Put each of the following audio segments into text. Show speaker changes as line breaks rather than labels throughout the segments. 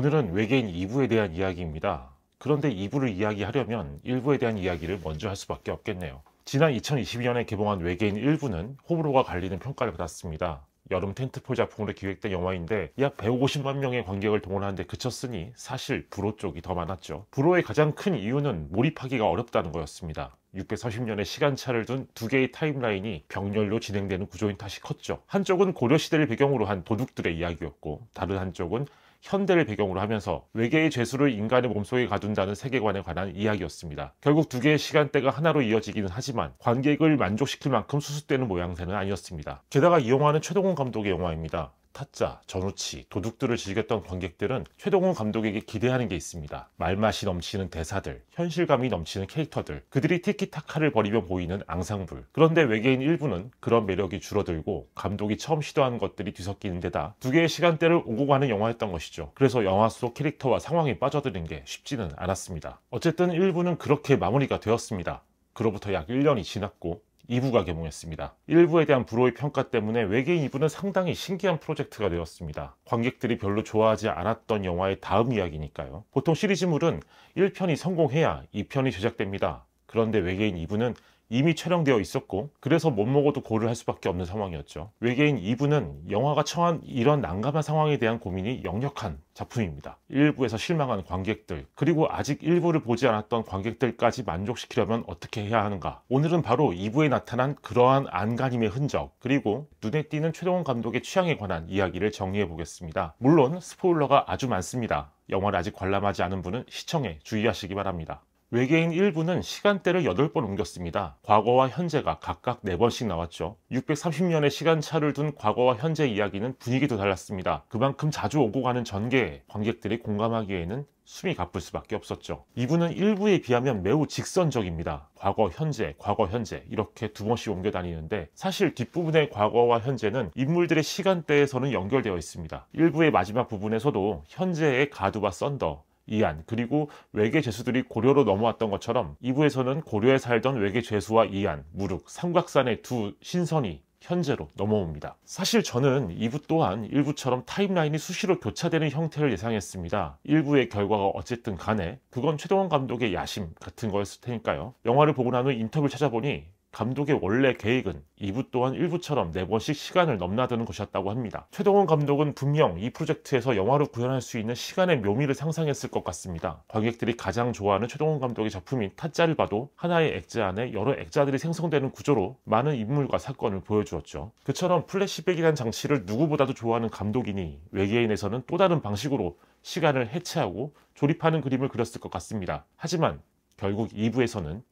오늘은 외계인 2부에 대한 이야기입니다. 그런데 2부를 이야기하려면 1부에 대한 이야기를 먼저 할 수밖에 없겠네요. 지난 2022년에 개봉한 외계인 1부는 호불호가 갈리는 평가를 받았습니다. 여름 텐트폴 작품으로 기획된 영화인데 약 150만 명의 관객을 동원하는 데 그쳤으니 사실 불호 쪽이 더 많았죠. 불호의 가장 큰 이유는 몰입하기가 어렵다는 거였습니다. 630년의 시간차를 둔 두 개의 타임라인이 병렬로 진행되는 구조인 탓이 컸죠. 한쪽은 고려시대를 배경으로 한 도둑들의 이야기였고, 다른 한쪽은 현대를 배경으로 하면서 외계의 죄수를 인간의 몸속에 가둔다는 세계관에 관한 이야기였습니다. 결국 두 개의 시간대가 하나로 이어지기는 하지만 관객을 만족시킬 만큼 수습되는 모양새는 아니었습니다. 게다가 이 영화는 최동훈 감독의 영화입니다. 타짜, 전우치, 도둑들을 즐겼던 관객들은 최동훈 감독에게 기대하는 게 있습니다. 말맛이 넘치는 대사들, 현실감이 넘치는 캐릭터들, 그들이 티키타카를 벌이며 보이는 앙상블. 그런데 외계인 1부는 그런 매력이 줄어들고 감독이 처음 시도한 것들이 뒤섞이는 데다 두 개의 시간대를 오고 가는 영화였던 것이죠. 그래서 영화 속 캐릭터와 상황에 빠져드는 게 쉽지는 않았습니다. 어쨌든 1부는 그렇게 마무리가 되었습니다. 그로부터 약 1년이 지났고 2부가 개봉했습니다. 1부에 대한 불호의 평가 때문에 외계인 2부는 상당히 신기한 프로젝트가 되었습니다. 관객들이 별로 좋아하지 않았던 영화의 다음 이야기니까요. 보통 시리즈물은 1편이 성공해야 2편이 제작됩니다. 그런데 외계인 2부는 이미 촬영되어 있었고, 그래서 못 먹어도 고를 할 수밖에 없는 상황이었죠. 외계인 2부는 영화가 처한 이런 난감한 상황에 대한 고민이 역력한 작품입니다. 1부에서 실망한 관객들, 그리고 아직 1부를 보지 않았던 관객들까지 만족시키려면 어떻게 해야 하는가. 오늘은 바로 2부에 나타난 그러한 안간힘의 흔적, 그리고 눈에 띄는 최동훈 감독의 취향에 관한 이야기를 정리해 보겠습니다. 물론 스포일러가 아주 많습니다. 영화를 아직 관람하지 않은 분은 시청에 주의하시기 바랍니다. 외계인 1부는 시간대를 8번 옮겼습니다. 과거와 현재가 각각 4번씩 나왔죠. 630년의 시간차를 둔 과거와 현재 이야기는 분위기도 달랐습니다. 그만큼 자주 오고 가는 전개에 관객들이 공감하기에는 숨이 가쁠 수밖에 없었죠. 2부는 1부에 비하면 매우 직선적입니다. 과거, 현재 이렇게 두 번씩 옮겨 다니는데, 사실 뒷부분의 과거와 현재는 인물들의 시간대에서는 연결되어 있습니다. 1부의 마지막 부분에서도 현재의 가두와 썬더, 이안, 그리고 외계 죄수들이 고려로 넘어왔던 것처럼 2부에서는 고려에 살던 외계 죄수와 이안, 무륵, 삼각산의 두 신선이 현재로 넘어옵니다. 사실 저는 2부 또한 1부처럼 타임라인이 수시로 교차되는 형태를 예상했습니다. 1부의 결과가 어쨌든 간에 그건 최동원 감독의 야심 같은 거였을 테니까요. 영화를 보고 난 후 인터뷰를 찾아보니 감독의 원래 계획은 2부 또한 1부처럼 4번씩 시간을 넘나드는 것이었다고 합니다. 최동원 감독은 분명 이 프로젝트에서 영화로 구현할 수 있는 시간의 묘미를 상상했을 것 같습니다. 관객들이 가장 좋아하는 최동원 감독의 작품인 타짜를 봐도 하나의 액자 안에 여러 액자들이 생성되는 구조로 많은 인물과 사건을 보여주었죠. 그처럼 플래시백이라는 장치를 누구보다도 좋아하는 감독이니 외계인에서는 또 다른 방식으로 시간을 해체하고 조립하는 그림을 그렸을 것 같습니다. 하지만 결국 2부에서는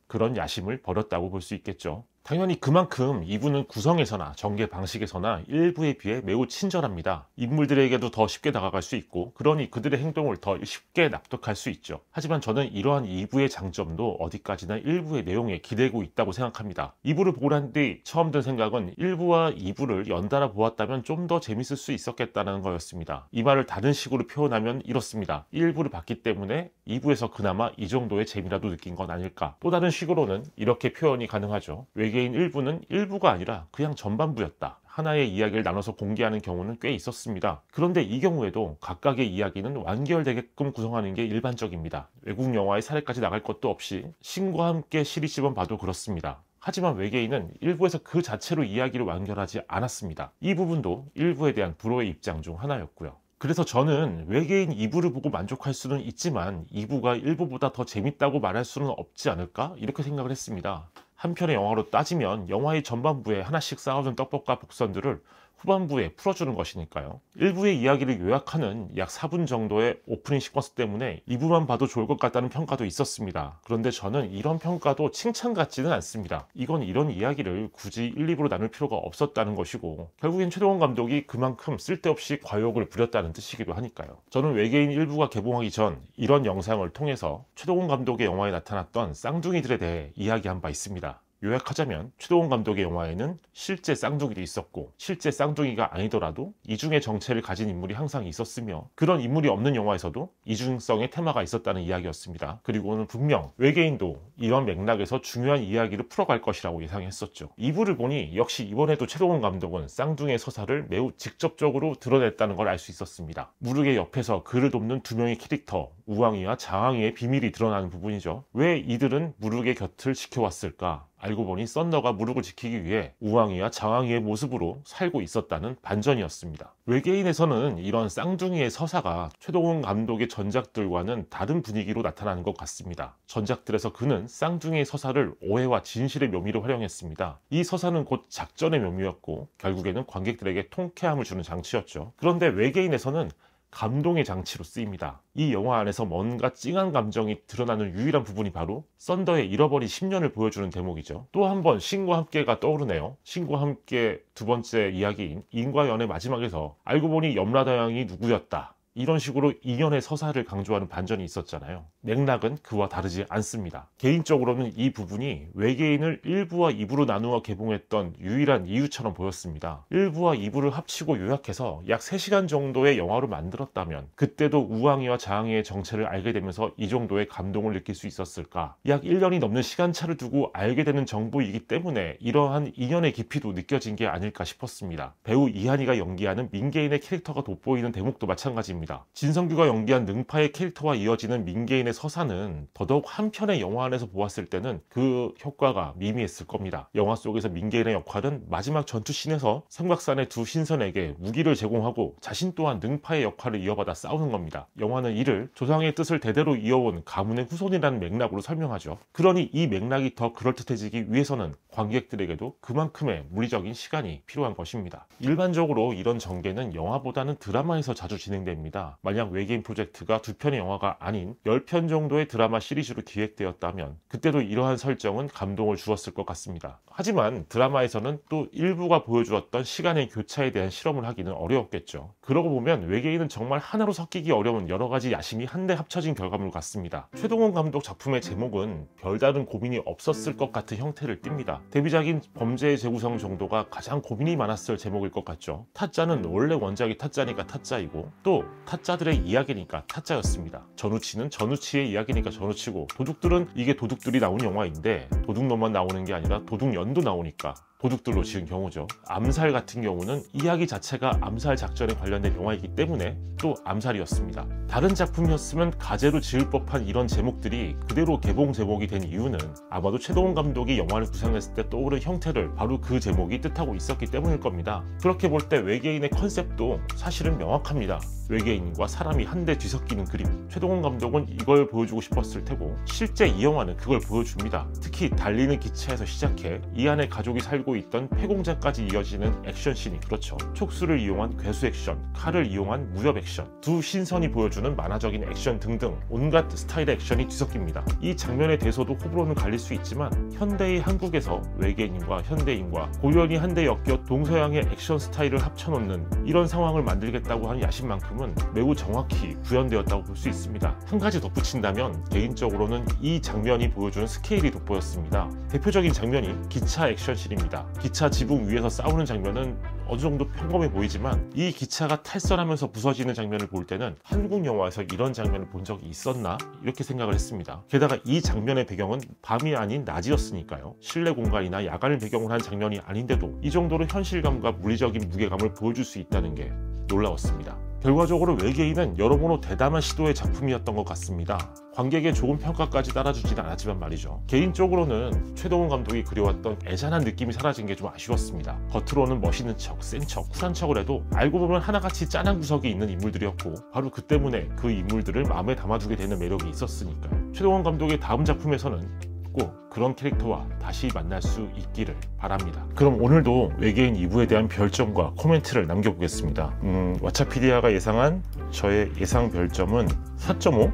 그런 야심을 버렸다고 볼 수 있겠죠. 당연히 그만큼 2부는 구성에서나 전개 방식에서나 1부에 비해 매우 친절합니다. 인물들에게도 더 쉽게 다가갈 수 있고, 그러니 그들의 행동을 더 쉽게 납득할 수 있죠. 하지만 저는 이러한 2부의 장점도 어디까지나 1부의 내용에 기대고 있다고 생각합니다. 2부를 보고 난 뒤 처음 든 생각은 1부와 2부를 연달아 보았다면 좀 더 재밌을 수 있었겠다는 거였습니다. 이 말을 다른 식으로 표현하면 이렇습니다. 1부를 봤기 때문에 2부에서 그나마 이 정도의 재미라도 느낀 건 아닐까. 또 다른 식으로는 이렇게 표현이 가능하죠. 외계인 1부는 1부가 아니라 그냥 전반부였다. 하나의 이야기를 나눠서 공개하는 경우는 꽤 있었습니다. 그런데 이 경우에도 각각의 이야기는 완결되게끔 구성하는 게 일반적입니다. 외국 영화의 사례까지 나갈 것도 없이 신과 함께 시리즈만 봐도 그렇습니다. 하지만 외계인은 1부에서 그 자체로 이야기를 완결하지 않았습니다. 이 부분도 1부에 대한 불호의 입장 중 하나였고요. 그래서 저는 외계인 2부를 보고 만족할 수는 있지만 2부가 1부보다 더 재밌다고 말할 수는 없지 않을까? 이렇게 생각을 했습니다. 한편의 영화로 따지면 영화의 전반부에 하나씩 쌓아둔 떡밥과 복선들을 후반부에 풀어주는 것이니까요. 1부의 이야기를 요약하는 약 4분 정도의 오프닝 시퀀스 때문에 2부만 봐도 좋을 것 같다는 평가도 있었습니다. 그런데 저는 이런 평가도 칭찬 같지는 않습니다. 이건 이런 이야기를 굳이 1, 2부로 나눌 필요가 없었다는 것이고, 결국엔 최동원 감독이 그만큼 쓸데없이 과욕을 부렸다는 뜻이기도 하니까요. 저는 외계인 1부가 개봉하기 전 이런 영상을 통해서 최동원 감독의 영화에 나타났던 쌍둥이들에 대해 이야기한 바 있습니다. 요약하자면 최동원 감독의 영화에는 실제 쌍둥이도 있었고 실제 쌍둥이가 아니더라도 이중의 정체를 가진 인물이 항상 있었으며 그런 인물이 없는 영화에서도 이중성의 테마가 있었다는 이야기였습니다. 그리고는 분명 외계인도 이런 맥락에서 중요한 이야기를 풀어갈 것이라고 예상했었죠. 2부를 보니 역시 이번에도 최동원 감독은 쌍둥이의 서사를 매우 직접적으로 드러냈다는 걸 알 수 있었습니다. 무르의 옆에서 그를 돕는 두 명의 캐릭터 우왕이와 장항이의 비밀이 드러나는 부분이죠. 왜 이들은 무르의 곁을 지켜왔을까? 알고 보니 썬더가 무르를 지키기 위해 우왕이와 장항이의 모습으로 살고 있었다는 반전이었습니다. 외계인에서는 이런 쌍둥이의 서사가 최동원 감독의 전작들과는 다른 분위기로 나타나는 것 같습니다. 전작들에서 그는 쌍둥이의 서사를 오해와 진실의 묘미로 활용했습니다. 이 서사는 곧 작전의 묘미였고 결국에는 관객들에게 통쾌함을 주는 장치였죠. 그런데 외계인에서는 감동의 장치로 쓰입니다. 이 영화 안에서 뭔가 찡한 감정이 드러나는 유일한 부분이 바로 썬더의 잃어버린 10년을 보여주는 대목이죠. 또 한 번 신과 함께가 떠오르네요. 신과 함께 두 번째 이야기인 인과 연의 마지막에서 알고 보니 염라다 양이 누구였다. 이런 식으로 인연의 서사를 강조하는 반전이 있었잖아요. 맥락은 그와 다르지 않습니다. 개인적으로는 이 부분이 외계인을 1부와 2부로 나누어 개봉했던 유일한 이유처럼 보였습니다. 1부와 2부를 합치고 요약해서 약 3시간 정도의 영화로 만들었다면 그때도 우왕이와 장항이의 정체를 알게 되면서 이 정도의 감동을 느낄 수 있었을까? 약 1년이 넘는 시간차를 두고 알게 되는 정보이기 때문에 이러한 인연의 깊이도 느껴진 게 아닐까 싶었습니다. 배우 이한이가 연기하는 민계인의 캐릭터가 돋보이는 대목도 마찬가지입니다. 진성규가 연기한 능파의 캐릭터와 이어지는 민계인의 서사는 더더욱 한 편의 영화 안에서 보았을 때는 그 효과가 미미했을 겁니다. 영화 속에서 민계인의 역할은 마지막 전투씬에서 성곽산의 두 신선에게 무기를 제공하고 자신 또한 능파의 역할을 이어받아 싸우는 겁니다. 영화는 이를 조상의 뜻을 대대로 이어온 가문의 후손이라는 맥락으로 설명하죠. 그러니 이 맥락이 더 그럴듯해지기 위해서는 관객들에게도 그만큼의 물리적인 시간이 필요한 것입니다. 일반적으로 이런 전개는 영화보다는 드라마에서 자주 진행됩니다. 만약 외계인 프로젝트가 2편의 영화가 아닌 10편 정도의 드라마 시리즈로 기획되었다면 그때도 이러한 설정은 감동을 주었을 것 같습니다. 하지만 드라마에서는 또 일부가 보여주었던 시간의 교차에 대한 실험을 하기는 어려웠겠죠. 그러고 보면 외계인은 정말 하나로 섞이기 어려운 여러 가지 야심이 한데 합쳐진 결과물 같습니다. 최동원 감독 작품의 제목은 별다른 고민이 없었을 것 같은 형태를 띱니다. 데뷔작인 범죄의 재구성 정도가 가장 고민이 많았을 제목일 것 같죠. 타짜는 원래 원작이 타짜니까 타짜이고 또 타짜들의 이야기니까 타짜였습니다. 전우치는 전우치의 이야기니까 전우치고 도둑들은 이게 도둑들이 나온 영화인데 도둑놈만 나오는 게 아니라 도둑년도 나오니까 도둑들로 지은 경우죠. 암살 같은 경우는 이야기 자체가 암살 작전에 관련된 영화이기 때문에 또 암살이었습니다. 다른 작품이었으면 가제로 지을 법한 이런 제목들이 그대로 개봉 제목이 된 이유는 아마도 최동원 감독이 영화를 구상했을 때 떠오른 형태를 바로 그 제목이 뜻하고 있었기 때문일 겁니다. 그렇게 볼 때 외계인의 컨셉도 사실은 명확합니다. 외계인과 사람이 한데 뒤섞이는 그림. 최동원 감독은 이걸 보여주고 싶었을 테고 실제 이 영화는 그걸 보여줍니다. 특히 달리는 기차에서 시작해 이 안에 가족이 살고 있던 폐공장까지 이어지는 액션씬이 그렇죠. 촉수를 이용한 괴수 액션, 칼을 이용한 무협 액션, 두 신선이 보여주는 만화적인 액션 등등 온갖 스타일의 액션이 뒤섞입니다. 이 장면에 대해서도 호불호는 갈릴 수 있지만 현대의 한국에서 외계인과 현대인과 고연히 한데 엮여 동서양의 액션 스타일을 합쳐놓는 이런 상황을 만들겠다고 하는 야심만큼은 매우 정확히 구현되었다고 볼 수 있습니다. 한 가지 덧붙인다면 개인적으로는 이 장면이 보여주는 스케일이 돋보였습니다. 대표적인 장면이 기차 액션씬입니다. 기차 지붕 위에서 싸우는 장면은 어느 정도 평범해 보이지만 이 기차가 탈선하면서 부서지는 장면을 볼 때는 한국 영화에서 이런 장면을 본 적이 있었나? 이렇게 생각을 했습니다. 게다가 이 장면의 배경은 밤이 아닌 낮이었으니까요. 실내 공간이나 야간을 배경으로 한 장면이 아닌데도 이 정도로 현실감과 물리적인 무게감을 보여줄 수 있다는 게 놀라웠습니다. 결과적으로 외계인은 여러모로 대담한 시도의 작품이었던 것 같습니다. 관객의 좋은 평가까지 따라주지는 않았지만 말이죠. 개인적으로는 최동원 감독이 그려왔던 애잔한 느낌이 사라진 게 좀 아쉬웠습니다. 겉으로는 멋있는 척, 센 척, 쿨한 척을 해도 알고 보면 하나같이 짠한 구석이 있는 인물들이었고 바로 그 때문에 그 인물들을 마음에 담아두게 되는 매력이 있었으니까요. 최동원 감독의 다음 작품에서는 꼭 그런 캐릭터와 다시 만날 수 있기를 바랍니다. 그럼 오늘도 외계인 2부에 대한 별점과 코멘트를 남겨보겠습니다. 왓챠피디아가 예상한 저의 예상 별점은 4.5?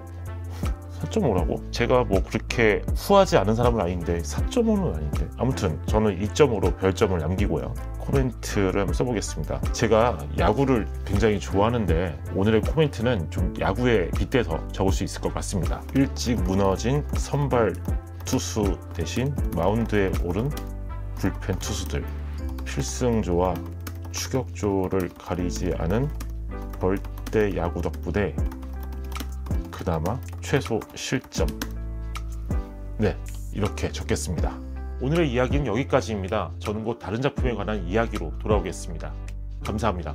4.5라고? 제가 뭐 그렇게 후하지 않은 사람은 아닌데 4.5는 아닌데 아무튼 저는 2.5로 별점을 남기고요. 코멘트를 한번 써보겠습니다. 제가 야구를 굉장히 좋아하는데 오늘의 코멘트는 좀 야구에 빗대서 적을 수 있을 것 같습니다. 일찍 무너진 선발 투수 대신 마운드에 오른 불펜 투수들, 필승조와 추격조를 가리지 않은 벌떼 야구 덕분에 그나마 최소 실점. 네, 이렇게 적겠습니다. 오늘의 이야기는 여기까지입니다. 저는 곧 다른 작품에 관한 이야기로 돌아오겠습니다. 감사합니다.